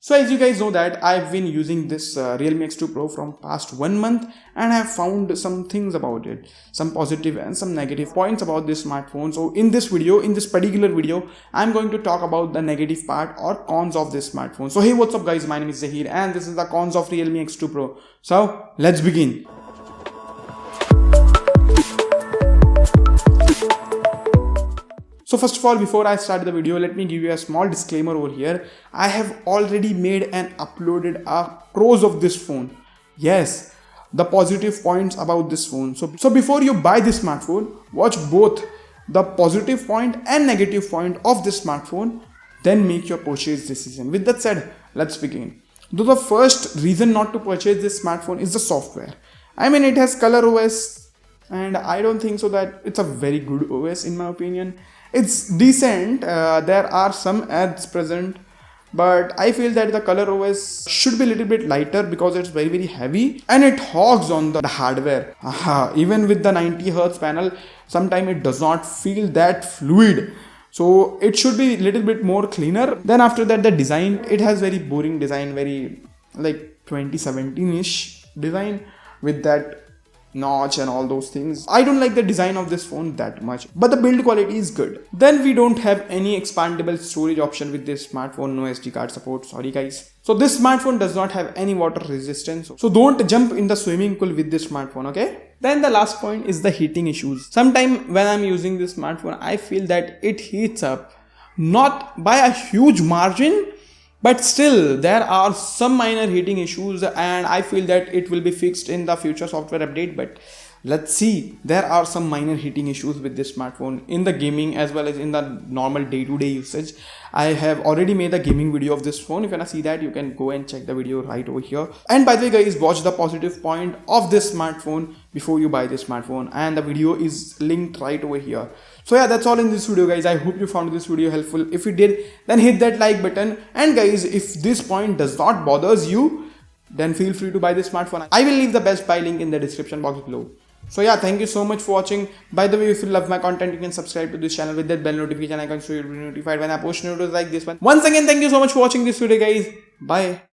So as you guys know that I've been using this Realme X2 Pro from past 1 month, and I have found some things about it, some positive and some negative points about this smartphone. So in this video, in this particular video, I'm going to talk about the negative part or cons of this smartphone. So hey, what's up guys, my name is Zahir and this is the cons of Realme X2 Pro. So let's begin. So first of all, before I start the video, let me give you a small disclaimer over here. I have already made and uploaded a pros of this phone. Yes, the positive points about this phone. So before you buy this smartphone, watch both the positive point and negative point of this smartphone, then make your purchase decision. With that said, let's begin. Though the first reason not to purchase this smartphone is the software. I mean, it has color OS and I don't think so that it's a very good OS in my opinion. It's decent, there are some ads present, but I feel that the color OS should be a little bit lighter because it's very heavy and it hogs on the hardware. Even with the 90Hz panel, sometimes it does not feel that fluid. So it should be a little bit more cleaner. Then after that, the design, it has very boring design, very like 2017-ish design with that notch and all those things. I don't like the design of this phone that much, but the build quality is good. Then we don't have any expandable storage option with this smartphone. No SD card support, sorry guys. So this smartphone does not have any water resistance, so don't jump in the swimming pool with this smartphone, okay? Then the last point is the heating issues. Sometimes when I'm using this smartphone, I feel that it heats up, not by a huge margin, but still there are some minor heating issues and I feel that it will be fixed in the future software update. But let's see, there are some minor heating issues with this smartphone in the gaming as well as in the normal day-to-day usage. I have already made a gaming video of this phone. If you wanna see that, you can go and check the video right over here. And by the way guys, watch the positive point of this smartphone before you buy this smartphone, and the video is linked right over here. So yeah, that's all in this video guys. I hope you found this video helpful. If you did, then hit that like button, and guys, if this point does not bothers you, then feel free to buy this smartphone. I will leave the best buy link in the description box below. So yeah, thank you so much for watching. By the way, if you love my content, you can subscribe to this channel with that bell notification icon so you'll be notified when I post new videos like this one. Once again, thank you so much for watching this video guys. Bye.